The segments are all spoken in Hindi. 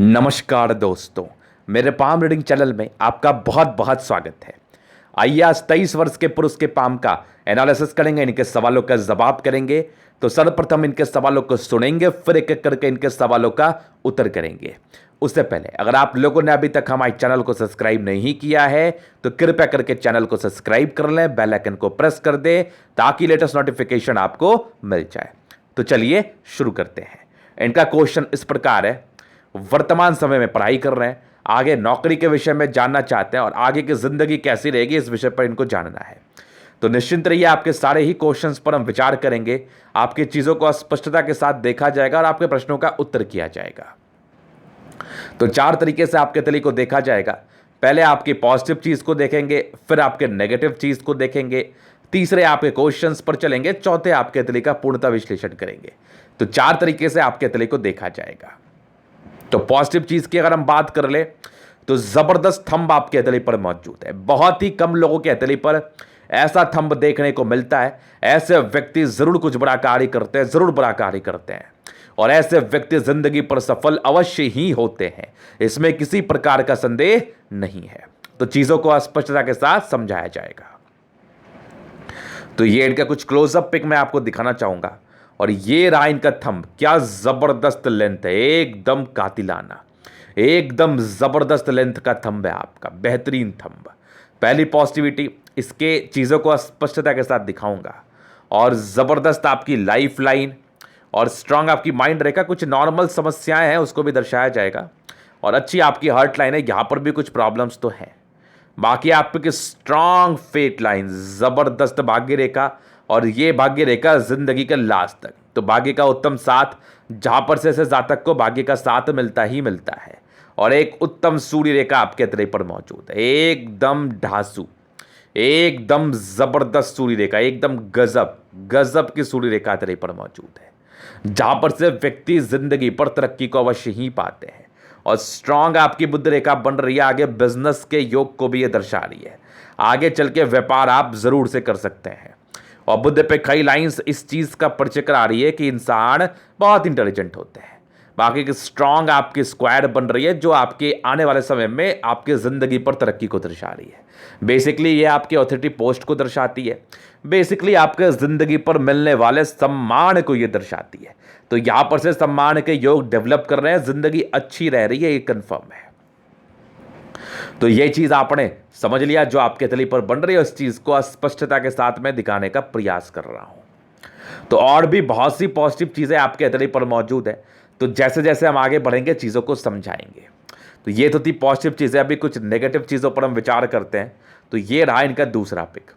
नमस्कार दोस्तों, मेरे पाम रीडिंग चैनल में आपका बहुत बहुत स्वागत है। आइए आज 23 वर्ष के पुरुष के पाम का एनालिसिस करेंगे, इनके सवालों का जवाब करेंगे। तो सर्वप्रथम इनके सवालों को सुनेंगे, फिर एक एक करके इनके सवालों का उत्तर करेंगे। उससे पहले अगर आप लोगों ने अभी तक हमारे चैनल को सब्सक्राइब नहीं किया है तो कृपया करके चैनल को सब्सक्राइब कर लें, बेल आइकन को प्रेस कर दें ताकि लेटेस्ट नोटिफिकेशन आपको मिल जाए। तो चलिए शुरू करते हैं। इनका क्वेश्चन इस प्रकार है, वर्तमान समय में पढ़ाई कर रहे हैं, आगे नौकरी के विषय में जानना चाहते हैं और आगे की जिंदगी कैसी रहेगी इस विषय पर इनको जानना है। तो निश्चिंत रहिए, आपके सारे ही क्वेश्चंस पर हम विचार करेंगे, आपकी चीजों को स्पष्टता के साथ देखा जाएगा और आपके प्रश्नों का उत्तर किया जाएगा। तो 4 तरीके से आपके तली को देखा जाएगा। पहले आपकी पॉजिटिव चीज को देखेंगे, फिर आपके नेगेटिव चीज को देखेंगे, तीसरे आपके क्वेश्चंस पर चलेंगे, चौथे आपके तली का पूर्णता विश्लेषण करेंगे। तो 4 तरीके से आपके तली को देखा जाएगा। तो पॉजिटिव चीज की अगर हम बात कर ले तो जबरदस्त थंब आपके हथेली पर मौजूद है। बहुत ही कम लोगों के हथेली पर ऐसा थंब देखने को मिलता है। ऐसे व्यक्ति जरूर कुछ बड़ा कार्य करते हैं, जरूर बड़ा कार्य करते हैं और ऐसे व्यक्ति जिंदगी पर सफल अवश्य ही होते हैं, इसमें किसी प्रकार का संदेह नहीं है। तो चीजों को स्पष्टता के साथ समझाया जाएगा। तो ये इनका कुछ क्लोजअप पिक मैं आपको दिखाना चाहूंगा और ये रहा इनका थंब। क्या जबरदस्त लेंथ है, एकदम कातिलाना, एकदम जबरदस्त लेंथ का थंब है आपका, बेहतरीन थंब। पहली पॉजिटिविटी, इसके चीजों को स्पष्टता के साथ दिखाऊंगा और जबरदस्त आपकी लाइफ लाइन और स्ट्रांग आपकी माइंड रेखा, कुछ नॉर्मल समस्याएं हैं उसको भी दर्शाया जाएगा और अच्छी आपकी हार्ट लाइन है, यहां पर भी कुछ प्रॉब्लम्स तो हैं। बाकी आपकी स्ट्रांग फेट लाइन, जबरदस्त भाग्य रेखा और ये भाग्य रेखा जिंदगी के लास्ट तक। तो भाग्य का उत्तम साथ, जहां पर से जातक को भाग्य का साथ मिलता ही मिलता है और एक उत्तम सूर्य रेखा आपके हथेली पर मौजूद है, एकदम ढासू, एकदम जबरदस्त सूर्य रेखा, एकदम गजब गजब की सूर्य रेखा हथेली पर मौजूद है, जहां पर से व्यक्ति जिंदगी पर तरक्की को अवश्य ही पाते हैं और स्ट्रांग आपकी बुद्ध रेखा बन रही है। आगे बिजनेस के योग को भी ये दर्शा रही है, आगे चल के व्यापार आप जरूर से कर सकते हैं और बुद्ध पे कई लाइंस इस चीज का परिचय करा रही है कि इंसान बहुत इंटेलिजेंट होते हैं। बाकी की स्ट्रांग आपकी स्क्वाड बन रही है जो आपके आने वाले समय में आपकी जिंदगी पर तरक्की को दर्शा रही है। बेसिकली ये आपकी ऑथोरिटी पोस्ट को दर्शाती है, बेसिकली आपके जिंदगी पर मिलने वाले सम्मान को ये दर्शाती है। तो यहां पर से सम्मान के योग डेवलप कर रहे हैं, जिंदगी अच्छी रह रही है, ये कंफर्म है। तो ये चीज आपने समझ लिया, जो आपके तली पर बन रही है उस चीज को स्पष्टता के साथ में दिखाने का प्रयास कर रहा हूं। तो और भी बहुत सी पॉजिटिव चीजें आपके तली पर मौजूद है, तो जैसे जैसे हम आगे बढ़ेंगे चीजों को समझाएंगे। तो ये तो थी पॉजिटिव चीजें। अभी कुछ नेगेटिव चीजों पर हम विचार करते हैं। तो ये रहा इनका दूसरा पिक।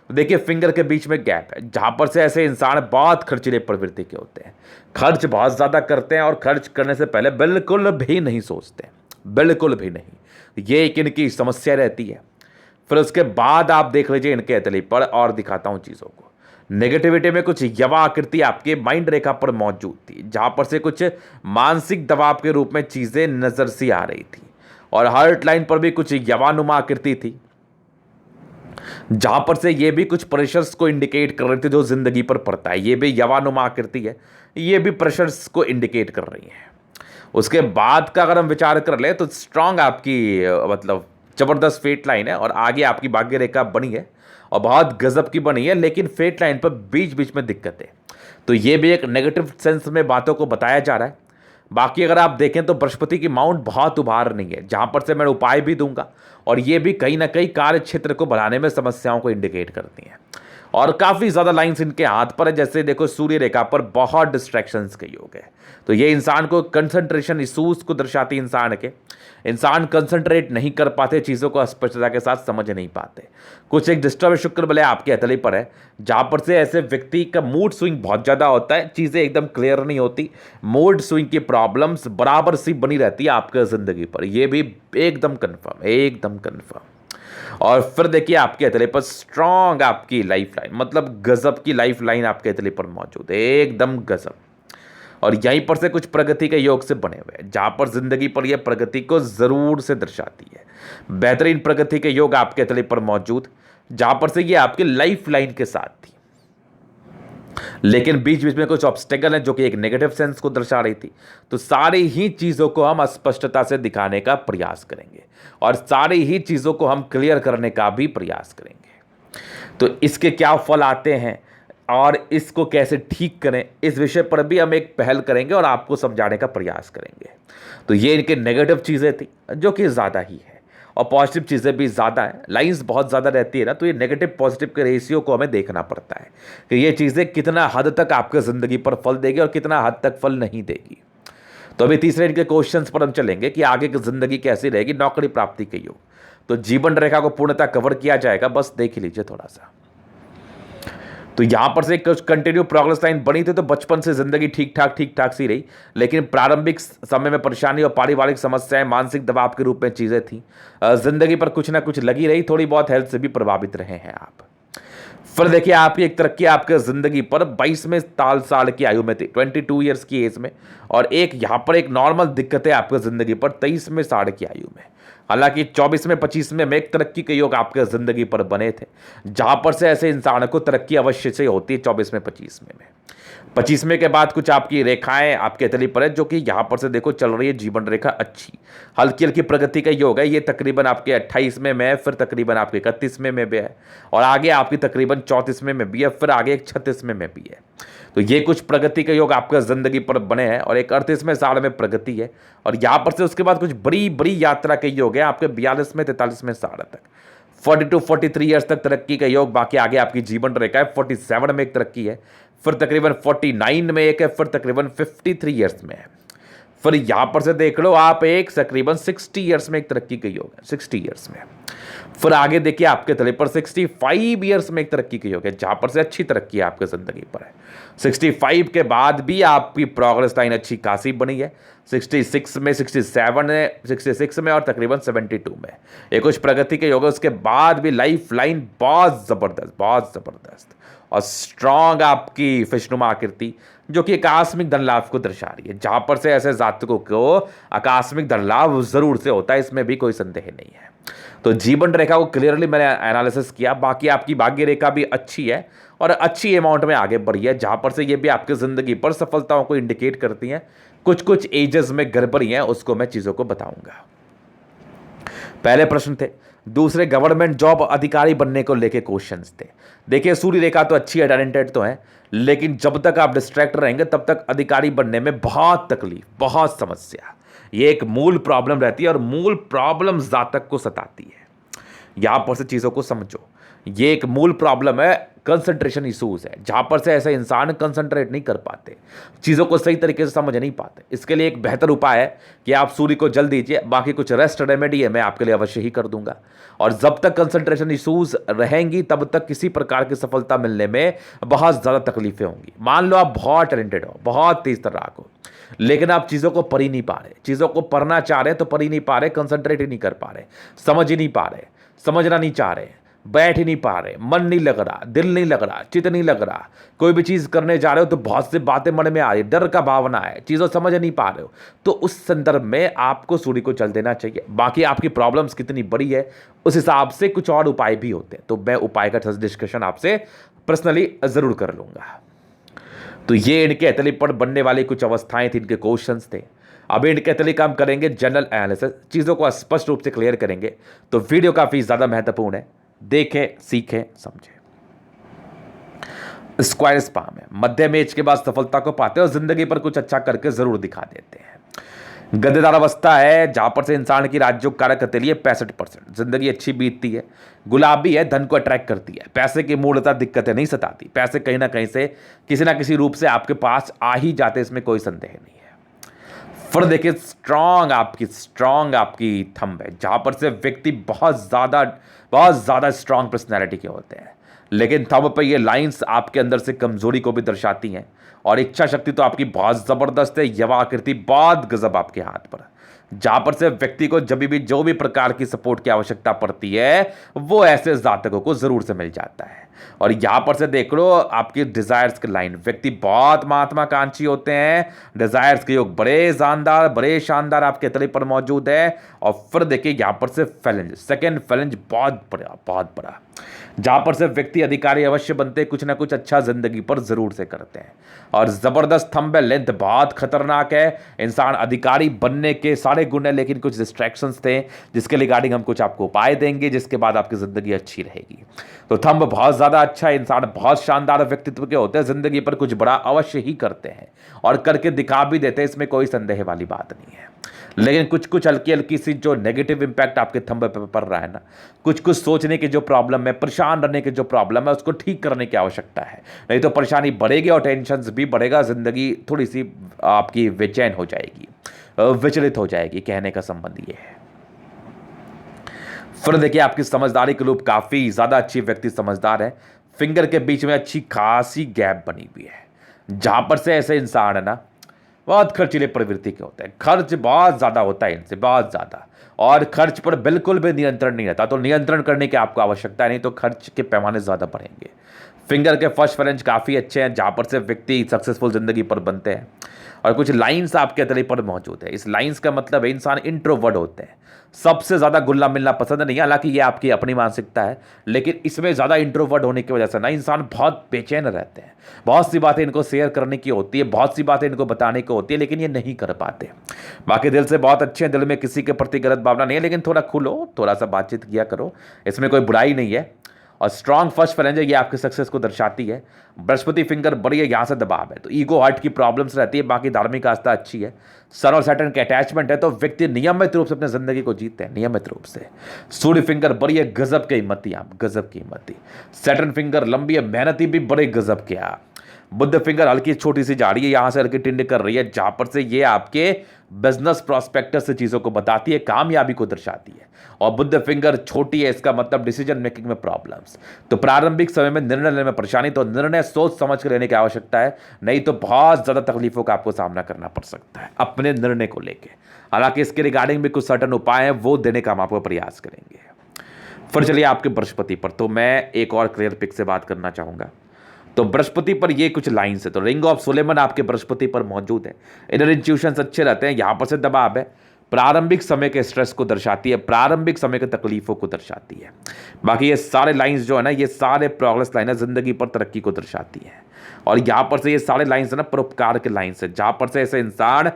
तो देखिए फिंगर के बीच में गैप है, जहां पर से ऐसे इंसान बहुत खर्चीले प्रवृत्ति के होते हैं, खर्च बहुत ज्यादा करते हैं और खर्च करने से पहले बिल्कुल भी नहीं सोचते, बिल्कुल भी नहीं। ये एक इनकी समस्या रहती है। फिर उसके बाद आप देख लीजिए इनके हथेली पर, और दिखाता हूं चीजों को। नेगेटिविटी में कुछ यवा आकृति आपके माइंड रेखा पर मौजूद थी, जहां पर से कुछ मानसिक दबाव के रूप में चीजें नजर सी आ रही थी और हार्ट लाइन पर भी कुछ यवानुमा आकृति थी, जहां पर से ये भी कुछ प्रेशर्स को इंडिकेट कर रही थी जो जिंदगी पर पड़ता है। ये भी यवानुमा आकृति है, ये भी प्रेशर्स को इंडिकेट कर रही है। उसके बाद का अगर हम विचार कर ले तो स्ट्रांग आपकी मतलब जबरदस्त फेट लाइन है और आगे आपकी भाग्य रेखा बनी है और बहुत गजब की बनी है, लेकिन फेट लाइन पर बीच बीच में दिक्कत है। तो ये भी एक नेगेटिव सेंस में बातों को बताया जा रहा है। बाकी अगर आप देखें तो बृहस्पति की माउंट बहुत उभार नहीं है, जहां पर से मैं उपाय भी दूंगा और ये भी कहीं ना कहीं कार्य क्षेत्र को बढ़ाने में समस्याओं को इंडिकेट करती हैं और काफी ज्यादा लाइंस इनके हाथ पर है। जैसे देखो सूर्य रेखा पर बहुत डिस्ट्रैक्शंस के योग है, तो ये इंसान को कंसंट्रेशन इश्यूज को दर्शाती इंसान के। इंसान कंसंट्रेट नहीं कर पाते, चीजों को स्पष्टता के साथ समझ नहीं पाते। कुछ एक डिस्टर्ब शुक्र बले आपके हथेली पर है, जहां पर से ऐसे व्यक्ति का मूड स्विंग बहुत ज्यादा होता है, चीजें एकदम क्लियर नहीं होती, मूड स्विंग की प्रॉब्लम्स बराबर सी बनी रहती है आपके जिंदगी पर। यह भी एकदम कन्फर्म, एकदम कन्फर्म। और फिर देखिए आपके हथेली पर स्ट्रांग आपकी लाइफ लाइन, मतलब गजब की लाइफ लाइन आपके हथेली पर मौजूद है, एकदम गजब। और यहीं पर से कुछ प्रगति के योग से बने हुए हैं, जहां पर जिंदगी पर यह प्रगति को जरूर से दर्शाती है। बेहतरीन प्रगति के योग आपके हथेली पर मौजूद, जहां पर से ये आपकी लाइफ लाइन के साथ थी। लेकिन बीच बीच में कुछ ऑब्स्टेकल है जो कि एक नेगेटिव सेंस को दर्शा रही थी। तो सारी ही चीज़ों को हम स्पष्टता से दिखाने का प्रयास करेंगे और सारी ही चीज़ों को हम क्लियर करने का भी प्रयास करेंगे। तो इसके क्या फल आते हैं और इसको कैसे ठीक करें, इस विषय पर भी हम एक पहल करेंगे और आपको समझाने का प्रयास करेंगे। तो ये इनके नेगेटिव चीज़ें थी जो कि ज़्यादा ही है और पॉजिटिव चीज़ें भी ज़्यादा है। लाइंस बहुत ज़्यादा रहती है ना, तो ये नेगेटिव पॉजिटिव के रेशियो को हमें देखना पड़ता है कि ये चीज़ें कितना हद तक आपके ज़िंदगी पर फल देगी और कितना हद तक फल नहीं देगी। तो अभी तीसरे इनके क्वेश्चंस पर हम चलेंगे कि आगे की ज़िंदगी कैसी रहेगी नौकरी प्राप्ति के योग। तो जीवन रेखा को पूर्णतः कवर किया जाएगा, बस देख लीजिए थोड़ा सा। तो यहां पर से कुछ कंटिन्यू प्रोग्रेस लाइन बनी थी, तो बचपन से जिंदगी ठीक ठाक सी रही, लेकिन प्रारंभिक समय में परेशानी और पारिवारिक समस्याएं, मानसिक दबाव के रूप में चीजें थी। जिंदगी पर कुछ ना कुछ लगी रही, थोड़ी बहुत हेल्थ से भी प्रभावित रहे हैं आप। फिर देखिए आपकी एक तरक्की आपके जिंदगी पर 22वें साल की आयु में थी, 22 ईयर्स की एज में, और एक यहाँ पर एक नॉर्मल दिक्कत है आपके जिंदगी पर 23वें साल की आयु में। हालांकि 24वें 25वें में एक तरक्की के योग आपके जिंदगी पर बने थे, जहां पर से ऐसे इंसान को तरक्की अवश्य से होती है 24वें 25वें में। 25वें के बाद कुछ आपकी रेखाएं आपके तली पर है, जो कि यहाँ पर से देखो चल रही है जीवन रेखा अच्छी, हल्की हल्की प्रगति का योग है। ये तकरीबन आपके 28वें में है, फिर तकरीबन आपके 31वें में भी है, और आगे आपकी तकरीबन 34वें में भी है, फिर आगे एक 36वें में भी है। तो ये कुछ प्रगति के योग आपके जिंदगी पर बने हैं और एक 38वें साल में प्रगति है, और यहाँ पर से उसके बाद कुछ बड़ी बड़ी यात्रा के योग है आपके 42वें 43वें साल तक, 42 43 ईयर्स तक तरक्की का योग। बाकी आगे आपकी जीवन रेखा है, 47 में एक तरक्की है, फिर तकरीबन 49 में एक है, फिर तकरीबन 53 ईयर्स में है, फिर यहां पर से देख लो आप एक तकरीबन 60 ईयर्स में एक तरक्की का योग है, 60 ईयर्स में। फिर आगे देखिए आपके तले पर 65 ईयर्स में एक तरक्की का योग है, जहां पर से अच्छी तरक्की आपके जिंदगी पर है। 65 के बाद भी आपकी प्रोग्रेस लाइन अच्छी खासी बनी है, 66 में, 67 में, 66 में और तकरीबन 72 में ये कुछ प्रगति के योग है। उसके बाद भी लाइफ लाइन बहुत जबरदस्त और स्ट्रांग आपकी फिशनुमा आकृति, जो कि आकस्मिक धन लाभ को दर्शा रही है, जहां पर से ऐसे जातकों को आकस्मिक धन लाभ जरूर से होता है, इसमें भी कोई संदेह नहीं है। तो जीवन रेखा को क्लियरली मैंने एनालिसिस किया। बाकी आपकी भाग्य रेखा भी अच्छी है और अच्छी अमाउंट में आगे बढ़ी है, जहां पर से ये भी आपकी जिंदगी पर सफलताओं को इंडिकेट करती हैं। कुछ कुछ एजेस में गड़बड़ी है, उसको मैं चीजों को बताऊंगा। पहले प्रश्न थे, दूसरे गवर्नमेंट जॉब अधिकारी बनने को लेके क्वेश्चंस थे। देखिए सूर्य रेखा तो अच्छी है, टैलेंटेड तो है, लेकिन जब तक आप डिस्ट्रैक्ट रहेंगे तब तक अधिकारी बनने में बहुत तकलीफ, बहुत समस्या, ये एक मूल प्रॉब्लम रहती है और मूल प्रॉब्लम जातक को सताती है। यहां पर से चीजों को समझो, ये एक मूल प्रॉब्लम है, कंसंट्रेशन इशूज है, जहां पर से ऐसे इंसान कंसंट्रेट नहीं कर पाते, चीज़ों को सही तरीके से समझ नहीं पाते। इसके लिए एक बेहतर उपाय है कि आप सूर्य को जल दीजिए। बाकी कुछ रेस्ट रेमेडी है मैं आपके लिए अवश्य ही कर दूंगा, और जब तक कंसंट्रेशन इशूज रहेंगी तब तक किसी प्रकार की सफलता मिलने में बहुत ज़्यादा तकलीफें होंगी। मान लो आप बहुत टैलेंटेड हो, बहुत तेज तर्राक हो, लेकिन आप चीज़ों को पढ़ ही नहीं पा रहे, चीज़ों को पढ़ना चाह रहे तो पढ़ ही नहीं पा रहे, कंसंट्रेट ही नहीं कर पा रहे, समझ ही नहीं पा रहे, समझना नहीं चाह रहे, बैठ ही नहीं पा रहे, मन नहीं लग रहा, दिल नहीं लग रहा, चित्त नहीं लग रहा, कोई भी चीज़ करने जा रहे हो तो बहुत सी बातें मन में आ रही, डर का भावना है, चीज़ों समझ नहीं पा रहे हो, तो उस संदर्भ में आपको सूर्य को चल देना चाहिए। बाकी आपकी प्रॉब्लम्स कितनी बड़ी है उस हिसाब से कुछ और उपाय भी होते हैं, तो मैं उपाय का डिस्कशन आपसे पर्सनली ज़रूर कर लूँगा। तो ये इनके एथली पर बनने वाली कुछ अवस्थाएं थी, इनके क्वेश्चंस थे। अभी इनके एथली काम करेंगे जनरल एनालिसिस, चीज़ों को स्पष्ट रूप से क्लियर करेंगे, तो वीडियो काफ़ी ज़्यादा महत्वपूर्ण है, देखें, सीखें, समझें। स्क्वायर स्पाम है, मध्यम एज के बाद सफलता को पाते हैं और जिंदगी पर कुछ अच्छा करके जरूर दिखा देते हैं। गद्देदार अवस्था है, जहां पर से इंसान की राजयोग कारक हथेली 65%, जिंदगी अच्छी बीतती है। गुलाबी है, धन को अट्रैक्ट करती है, पैसे की मूलतः दिक्कतें नहीं सताती, पैसे कहीं ना कहीं से किसी ना किसी रूप से आपके पास आ ही जाते, इसमें कोई संदेह नहीं है। फिर देखिए स्ट्रांग आपकी थंब है, जहां पर से व्यक्ति बहुत ज्यादा स्ट्रांग पर्सनैलिटी के होते हैं, लेकिन थंब पे ये लाइंस आपके अंदर से कमजोरी को भी दर्शाती हैं, और इच्छा शक्ति तो आपकी बहुत जबरदस्त है, यवा आकृति बहुत गजब आपके हाथ पर, जहां पर से व्यक्ति को जब भी जो भी प्रकार की सपोर्ट की आवश्यकता पड़ती है वो ऐसे जातकों को जरूर से मिल जाता है। और यहाँ पर से देख लो आपकी डिजायर्स की लाइन, व्यक्ति बहुत महत्वाकांक्षी होते हैं, डिजायर्स के योग बड़े शानदार आपके तले पर मौजूद है। और फिर देखिए यहाँ पर से फैलेंज, सेकेंड फैलेंज बहुत बड़ा, जहां पर से व्यक्ति अधिकारी अवश्य बनते हैं, कुछ ना कुछ अच्छा जिंदगी पर जरूर से करते हैं। और जबरदस्त थंब है, लेंथ बहुत खतरनाक है, इंसान अधिकारी बनने के सारे गुण है, लेकिन कुछ डिस्ट्रैक्शंस थे जिसके रिगार्डिंग हम कुछ आपको उपाय देंगे, जिसके बाद आपकी जिंदगी अच्छी रहेगी। तो थंब बहुत ज्यादा अच्छा है, इंसान बहुत शानदार व्यक्तित्व के होते हैं, जिंदगी पर कुछ बड़ा अवश्य ही करते हैं और करके दिखा भी देते हैं, इसमें कोई संदेह वाली बात नहीं है। लेकिन कुछ कुछ हल्की हल्की सी जो नेगेटिव इंपैक्ट आपके थंब पे पड़ रहा है ना, कुछ कुछ सोचने की जो प्रॉब्लम है, परेशान रहने की जो प्रॉब्लम है, उसको ठीक करने की आवश्यकता है, नहीं तो परेशानी बढ़ेगी और टेंशन भी बढ़ेगा, जिंदगी थोड़ी सी आपकी बेचैन हो जाएगी, विचलित हो जाएगी, कहने का संबंध ये है। फिर देखिए आपकी समझदारी के रूप काफी ज्यादा अच्छी, व्यक्ति समझदार है, फिंगर के बीच में अच्छी खासी गैप बनी हुई है, जहां पर से ऐसे इंसान है ना बहुत खर्चीले प्रवृत्ति के होते हैं, खर्च बहुत ज़्यादा होता है इनसे, बहुत ज़्यादा, और खर्च पर बिल्कुल भी नियंत्रण नहीं रहता, तो नियंत्रण करने की आपको आवश्यकता नहीं, तो खर्च के पैमाने ज़्यादा बढ़ेंगे। फिंगर के फर्स्ट फ्रेंच काफ़ी अच्छे हैं, जहाँ पर से व्यक्ति सक्सेसफुल ज़िंदगी पर बनते हैं। और कुछ लाइंस आपके तले पर मौजूद है, इस लाइंस का मतलब है इंसान इंट्रोवर्ट होते हैं, सबसे ज़्यादा घुलना मिलना पसंद नहीं है, हालांकि ये आपकी अपनी मानसिकता है, लेकिन इसमें ज़्यादा इंट्रोवर्ट होने की वजह से ना इंसान बहुत बेचैन रहते हैं, बहुत सी बातें इनको शेयर करने की होती है, बहुत सी बातें इनको बताने की होती है, लेकिन ये नहीं कर पाते। बाकी दिल से बहुत अच्छे हैं, दिल में किसी के प्रति गलत भावना नहीं है, लेकिन थोड़ा खुलो, थोड़ा सा बातचीत किया करो, इसमें कोई बुराई नहीं है। और स्ट्रांग फर्स्ट फ्रेंज है, ये आपके सक्सेस को दर्शाती है। बृहस्पति फिंगर बड़ी है, यहाँ से दबाव है, तो ईगो हर्ट की प्रॉब्लम्स रहती है, बाकी धार्मिक आस्था अच्छी है। सन और सैटर्न के अटैचमेंट है, तो व्यक्ति नियमित रूप से अपने जिंदगी को जीते हैं, नियमित रूप से। सूर्य फिंगर बड़ी है, गजब की हिम्मती, आप गजब की हिम्मती। सैटर्न फिंगर लंबी है, मेहनती भी बड़े गजब के आप। बुद्ध फिंगर हल्की छोटी सी जा रही है, यहां से हल्की टिंड कर रही है, जहां पर से ये आपके बिजनेस प्रोस्पेक्टस से चीजों को बताती है, कामयाबी को दर्शाती है। और बुद्ध फिंगर छोटी है, इसका मतलब डिसीजन मेकिंग में प्रॉब्लम्स, तो प्रारंभिक समय में निर्णय लेने में परेशानी, तो निर्णय सोच समझ कर लेने की आवश्यकता है, नहीं तो बहुत ज्यादा तकलीफों का आपको सामना करना पड़ सकता है अपने निर्णय को लेकर। हालांकि इसके रिगार्डिंग भी कुछ सर्टन उपाय हैं, वो देने का हम आपको प्रयास करेंगे। फिर चलिए आपके बृहस्पति पर, तो मैं एक और क्लियर पिक से बात करना चाहूंगा। तो बृहस्पति पर ये कुछ लाइन्स है, तो रिंग ऑफ सुलेमन आपके बृहस्पति पर मौजूद है, इनर इंट्यूशंस अच्छे रहते हैं, यहां पर से दबाव है, प्रारंभिक समय के स्ट्रेस को दर्शाती है, प्रारंभिक समय के तकलीफों को दर्शाती है। बाकी ये सारे लाइंस जो है ना, ये सारे प्रोग्रेस लाइन है, जिंदगी पर तरक्की को दर्शाती है। और यहां पर से ये सारे लाइंस है ना परोपकार के लाइंस है, जहां पर से ऐसे इंसान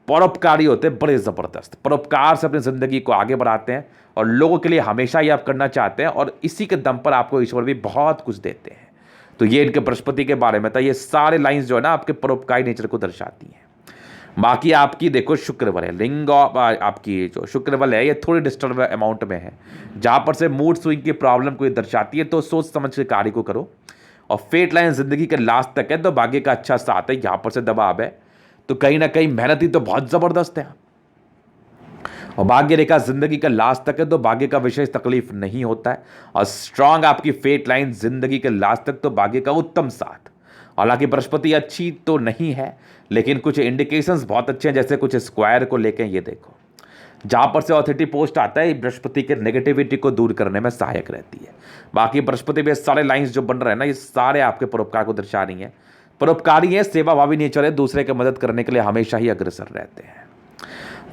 परोपकारी होते हैं, बड़े जबरदस्त परोपकार से अपनी जिंदगी को आगे बढ़ाते हैं और लोगों के लिए हमेशा ही आप करना चाहते हैं, और इसी के दम पर आपको ईश्वर भी बहुत कुछ देते हैं। तो ये इनके बृहस्पति के बारे में था, ये सारे लाइंस जो है ना आपके परोपकारी नेचर को दर्शाती हैं। बाकी आपकी देखो शुक्रवार है, लिंग ऑफ आपकी जो शुक्रवार है, ये थोड़ी डिस्टर्ब अमाउंट में है, जहां पर से मूड स्विंग की प्रॉब्लम को दर्शाती है, तो सोच समझ के कार्य को करो। और फेट लाइन जिंदगी के लास्ट तक है, तो भाग्य का अच्छा साथ है, यहां पर से दबाव है, तो कहीं ना कहीं मेहनती तो बहुत जबरदस्त है। और भाग्य रेखा जिंदगी का लास्ट तक है, तो भाग्य का विशेष तकलीफ नहीं होता है। और स्ट्रांग आपकी फेट लाइन जिंदगी के लास्ट तक, तो भाग्य का उत्तम साथ। हालांकि बृहस्पति अच्छी तो नहीं है, लेकिन कुछ इंडिकेशंस बहुत अच्छे हैं, जैसे कुछ स्क्वायर को लेकर ये देखो, जहां पर से ऑथोरिटी पोस्ट आता है, बृहस्पति के नेगेटिविटी को दूर करने में सहायक रहती है। बाकी बृहस्पति में सारे लाइंस जो बन रहे हैं ना, ये सारे आपके परोपकार को दर्शा रही हैं, परोपकारी है, सेवाभावी नेचर है, दूसरे की मदद करने के लिए हमेशा ही अग्रसर रहते हैं।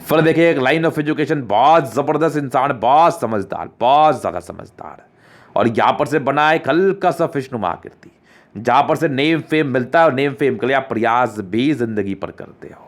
फिर देखिए एक लाइन ऑफ एजुकेशन, बहुत जबरदस्त इंसान, बहुत समझदार, बहुत ज्यादा समझदार, और यहां पर से बना एक हल्का सा फिशनुमा आकृति, जहां पर से नेम फेम मिलता है, और नेम फेम के लिए आप प्रयास भी जिंदगी पर करते हो।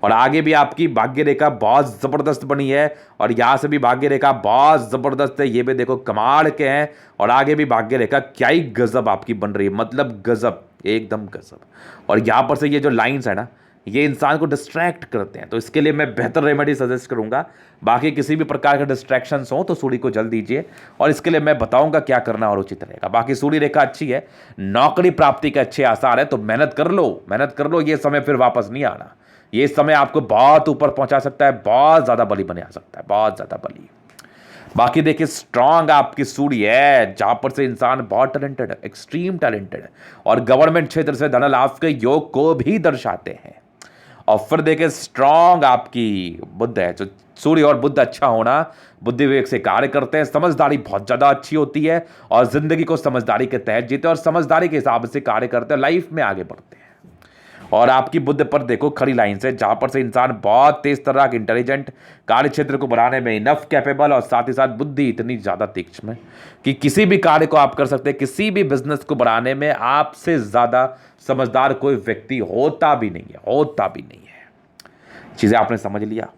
और आगे भी आपकी भाग्य रेखा बहुत जबरदस्त बनी है, और यहां से भी भाग्य रेखा बहुत जबरदस्त है, ये भी देखो कमाल के हैं, और आगे भी भाग्य रेखा क्या ही गजब आपकी बन रही है, मतलब गजब, एकदम गजब। और यहां पर से ये जो लाइंस है ना, ये इंसान को डिस्ट्रैक्ट करते हैं, तो इसके लिए मैं बेहतर रेमेडी सजेस्ट करूंगा। बाकी किसी भी प्रकार के डिस्ट्रैक्शंस हो तो सूर्य को जल दीजिए, और इसके लिए मैं बताऊंगा क्या करना और उचित रहेगा। बाकी सूर्य रेखा अच्छी है, नौकरी प्राप्ति के अच्छे आसार है, तो मेहनत कर लो, मेहनत कर लो, ये समय फिर वापस नहीं आना, ये समय आपको बहुत ऊपर पहुंचा सकता है, बहुत ज्यादा बली बना सकता है, बहुत ज्यादा बली। बाकी देखिए स्ट्रांग आपकी सूर्य है, जहां पर से इंसान बहुत टैलेंटेड है, एक्सट्रीम टैलेंटेड है, और गवर्नमेंट क्षेत्र से धन लाभ के योग को भी दर्शाते हैं। और फिर देखिए स्ट्रांग आपकी बुध है, जो सूर्य और बुध अच्छा होना, बुद्धि विवेक से कार्य करते हैं, समझदारी बहुत ज़्यादा अच्छी होती है और ज़िंदगी को समझदारी के तहत जीते और समझदारी के हिसाब से कार्य करते हैं, लाइफ में आगे बढ़ते हैं। और आपकी बुद्ध पर देखो खड़ी लाइन से, जहां पर से इंसान बहुत तेज तर्राक, इंटेलिजेंट, कार्य क्षेत्र को बढ़ाने में इनफ कैपेबल और साथ ही साथ बुद्धि इतनी ज़्यादा तीक्ष्ण है कि किसी भी कार्य को आप कर सकते हैं, किसी भी बिजनेस को बढ़ाने में आपसे ज़्यादा समझदार कोई व्यक्ति होता भी नहीं है, होता भी नहीं है। चीज़ें आपने समझ लिया।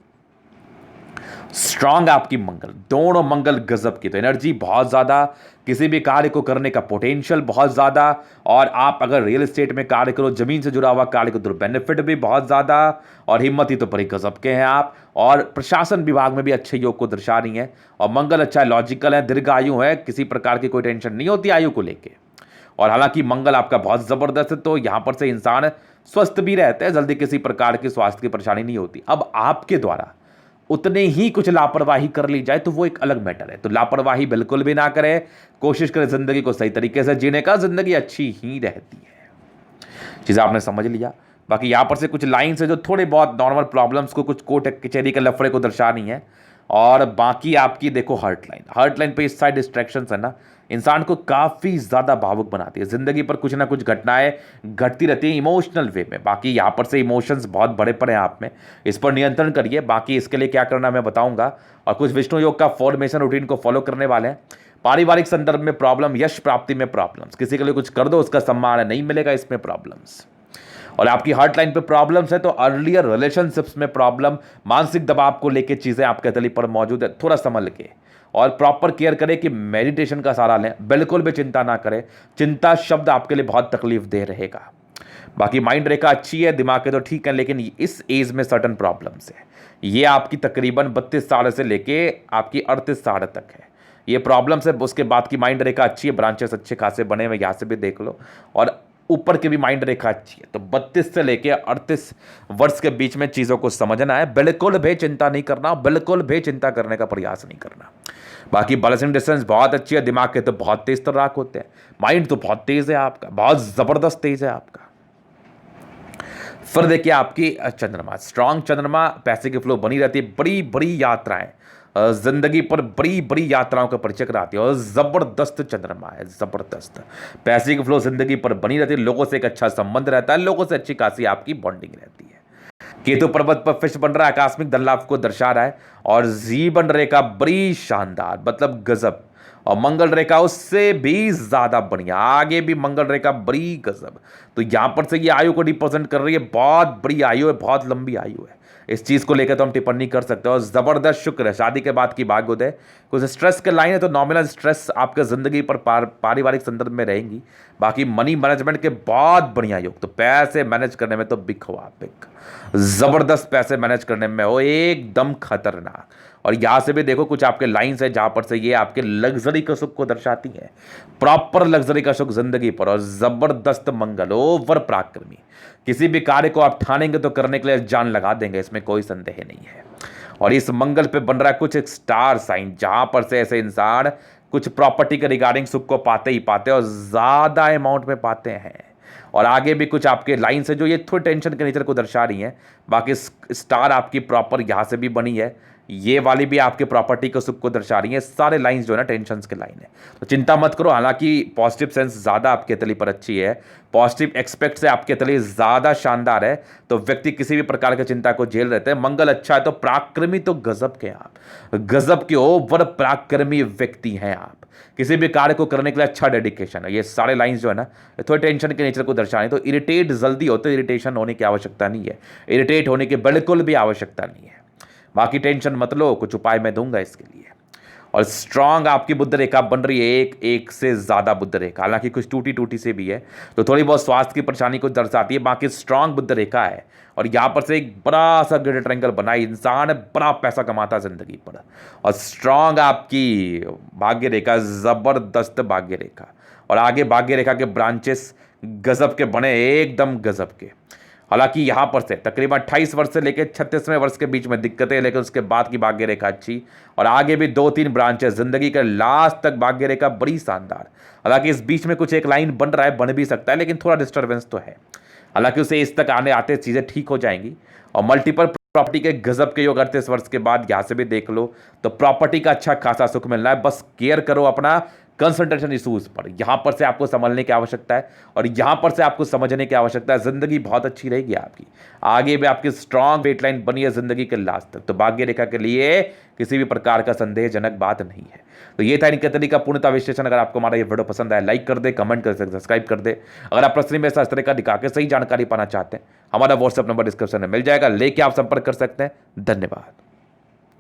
स्ट्रांग आपकी मंगल, दोनों मंगल गजब की, तो एनर्जी बहुत ज़्यादा, किसी भी कार्य को करने का पोटेंशियल बहुत ज़्यादा, और आप अगर रियल एस्टेट में कार्य करो, ज़मीन से जुड़ा हुआ कार्य को, तो बेनिफिट भी बहुत ज़्यादा, और हिम्मत ही तो बड़ी गजब के हैं आप, और प्रशासन विभाग में भी अच्छे योग को दर्शा रही हैं, और मंगल अच्छा है, लॉजिकल है, दीर्घ आयु है, किसी प्रकार की कोई टेंशन नहीं होती आयु को लेके। और हालांकि मंगल आपका बहुत ज़बरदस्त है, तो यहाँ पर से इंसान स्वस्थ भी रहते हैं, जल्दी किसी प्रकार की स्वास्थ्य की परेशानी नहीं होती। अब आपके द्वारा उतने ही कुछ लापरवाही कर ली जाए तो वो एक अलग मैटर है, तो लापरवाही बिल्कुल भी ना करें, कोशिश करें जिंदगी को सही तरीके से जीने का, जिंदगी अच्छी ही रहती है। चीज़ आपने समझ लिया। बाकी यहाँ पर से कुछ लाइन्स है जो थोड़े बहुत नॉर्मल प्रॉब्लम्स को, कुछ कोर्ट कचहरी के लफड़े को दर्शा रही हैं, और बाकी आपकी देखो हार्ट लाइन पे इस साइड डिस्ट्रैक्शंस है ना, इंसान को काफ़ी ज़्यादा भावुक बनाती है, ज़िंदगी पर कुछ ना कुछ घटनाएं घटती रहती हैं इमोशनल वे में। बाकी यहाँ पर से इमोशंस बहुत बड़े पड़े हैं आप में, इस पर नियंत्रण करिए। बाकी इसके लिए क्या करना मैं बताऊंगा, और कुछ विष्णु योग का फॉर्मेशन रूटीन को फॉलो करने वाले हैं। पारिवारिक संदर्भ में प्रॉब्लम, यश प्राप्ति में प्रॉब्लम्स, किसी के लिए कुछ कर दो उसका सम्मान नहीं मिलेगा, इसमें प्रॉब्लम्स। और आपकी हार्ट लाइन पे प्रॉब्लम्स है तो अर्लियर रिलेशनशिप्स में प्रॉब्लम, मानसिक दबाव को लेके चीज़ें आपके तली पर मौजूद है, थोड़ा संभल के और प्रॉपर केयर करें कि मेडिटेशन का सहारा लें, बिल्कुल भी चिंता ना करें, चिंता शब्द आपके लिए बहुत तकलीफ दे रहेगा। बाकी माइंड रेखा अच्छी है, दिमाग के तो ठीक है, लेकिन इस एज में सर्टन प्रॉब्लम्स है, ये आपकी तकरीबन 32 साल से लेके आपकी 38 साल तक है ये प्रॉब्लम्स है। उसके बाद की माइंड रेखा अच्छी है, ब्रांचेस अच्छे खासे बने हुए, यहाँ से भी देख लो, और ऊपर की भी माइंड रेखा अच्छी है। तो 32 से लेके 38 वर्ष के बीच में चीज़ों को समझना है, बिल्कुल भी चिंता नहीं करना, बिल्कुल भी चिंता करने का प्रयास नहीं करना। बाकी बैलेंसिंग डिस्टेंस बहुत अच्छी है, दिमाग के तो बहुत तेज तर्राक होते हैं, माइंड तो बहुत तेज है आपका, बहुत ज़बरदस्त तेज है आपका। फिर देखिए आपकी चंद्रमा, स्ट्रांग चंद्रमा, पैसे की फ्लो बनी रहती है, बड़ी बड़ी यात्राएं, जिंदगी पर बड़ी बड़ी यात्राओं का परिचय कराती है, और ज़बरदस्त चंद्रमा है, ज़बरदस्त पैसे की फ्लो जिंदगी पर बनी रहती है, लोगों से एक अच्छा संबंध रहता है, लोगों से अच्छी खासी आपकी बॉन्डिंग रहती है। केतु पर्वत पर फिश बन रहा है, आकस्मिक धन लाभ को दर्शा रहा है, और जीवन रेखा बड़ी शानदार, मतलब गजब, और मंगल रेखा उससे भी ज्यादा बढ़िया, आगे भी मंगल रेखा बड़ी गजब। तो यहां पर से ये आयु को रिप्रेजेंट कर रही है, बहुत बड़ी आयु है, बहुत लंबी आयु है, इस चीज को लेकर तो हम टिप्पणी कर सकते हैं। और जबरदस्त शुक्र है, शादी के बाद की भाग्योदय, कुछ स्ट्रेस के लाइन है तो नॉमिनल स्ट्रेस आपके जिंदगी पर पारिवारिक संदर्भ में रहेंगी। बाकी मनी मैनेजमेंट के बहुत बढ़िया योग, तो पैसे मैनेज करने में तो बिक हो आप, बिक जबरदस्त पैसे मैनेज करने में हो, एकदम खतरनाक। और यहाँ से भी देखो कुछ आपके लाइंस है जहां पर से ये आपके लग्जरी का सुख को दर्शाती है, प्रॉपर लग्जरी का सुख जिंदगी पर, और जबरदस्त मंगल, ओवर पराक्रमी, किसी भी कार्य को आप ठानेंगे तो करने के लिए जान लगा देंगे, इसमें कोई संदेह नहीं है। और इस मंगल पे बन रहा है कुछ एक स्टार साइन, जहां पर से ऐसे इंसान कुछ प्रॉपर्टी के रिगार्डिंग सुख को पाते ही पाते, और ज्यादा अमाउंट में पाते हैं। और आगे भी कुछ आपके लाइन्स है जो ये थोड़ी टेंशन के नेचर को दर्शा रही हैं। बाकी स्टार आपकी प्रॉपर यहाँ से भी बनी है, ये वाली भी आपके प्रॉपर्टी के सुख को दर्शा रही है, सारे लाइंस जो है ना टेंशन के लाइन है, तो चिंता मत करो। हालांकि पॉजिटिव सेंस ज़्यादा आपके तली पर अच्छी है, पॉजिटिव एक्सपेक्ट से आपके तली ज़्यादा शानदार है, तो व्यक्ति किसी भी प्रकार की चिंता को झेल रहते हैं। मंगल अच्छा है तो पराक्रमी तो गजब के आप, गजब के ओवर पराक्रमी व्यक्ति हैं आप, किसी भी कार्य को करने के लिए अच्छा डेडिकेशन है। ये सारे लाइंस जो है ना थोड़े टेंशन के नेचर को दर्शाने, तो इरिटेट जल्दी होते, इरिटेशन होने की आवश्यकता नहीं है, इरिटेट होने की बिल्कुल भी आवश्यकता नहीं है। बाकी टेंशन मत लो, कुछ उपाय मैं दूंगा इसके लिए। और स्ट्रांग आपकी बुद्ध रेखा बन रही है, एक से ज़्यादा बुद्ध रेखा, हालांकि कुछ टूटी टूटी से भी है, तो थोड़ी बहुत स्वास्थ्य की परेशानी को दर्शाती है। बाकी स्ट्रांग बुद्ध रेखा है, और यहाँ पर से एक बड़ा सा ग्रेटर ट्रायंगल बना है, इंसान बड़ा पैसा कमाता है जिंदगी पर। और स्ट्रांग आपकी भाग्य रेखा, ज़बरदस्त भाग्य रेखा, और आगे भाग्य रेखा के ब्रांचेस गजब के बने, एकदम गजब के। हालांकि यहाँ पर से तकरीबन 28 वर्ष से लेकर 36वें वर्ष के बीच में दिक्कतें, लेकिन उसके बाद की भाग्य रेखा अच्छी, और आगे भी 2-3 ब्रांचेस, जिंदगी के लास्ट तक भाग्य रेखा बड़ी शानदार। हालांकि इस बीच में कुछ एक लाइन बन रहा है, बन भी सकता है, लेकिन थोड़ा डिस्टर्बेंस तो है। हालांकि उसे इस तक आने आते चीज़ें ठीक हो जाएंगी, और मल्टीपल प्रॉपर्टी के गजब के योग 38 वर्ष के बाद यहां से भी देख लो तो प्रॉपर्टी का अच्छा खासा सुख मिल रहा है। बस केयर करो अपना कंसंट्रेशन इशूज पर, यहां पर से आपको संभलने की आवश्यकता है और यहां पर से आपको समझने की आवश्यकता है। जिंदगी बहुत अच्छी रहेगी आपकी, आगे भी आपकी स्ट्रांग वेट लाइन बनी है जिंदगी के लास्ट तक। तो भाग्य रेखा के लिए किसी भी प्रकार का संदेहजनक बात नहीं है। तो ये था इनके तरीका पूर्णता विश्लेषण। अगर आपको हमारा ये वीडियो पसंद आया लाइक कर दे, कमेंट कर दे, सब्सक्राइब कर दे। अगर आप प्रश्न में इस तरह का दिखा के सही जानकारी पाना चाहते हैं, हमारा व्हाट्सएप नंबर डिस्क्रिप्शन में मिल जाएगा, लेके आप संपर्क कर सकते हैं। धन्यवाद।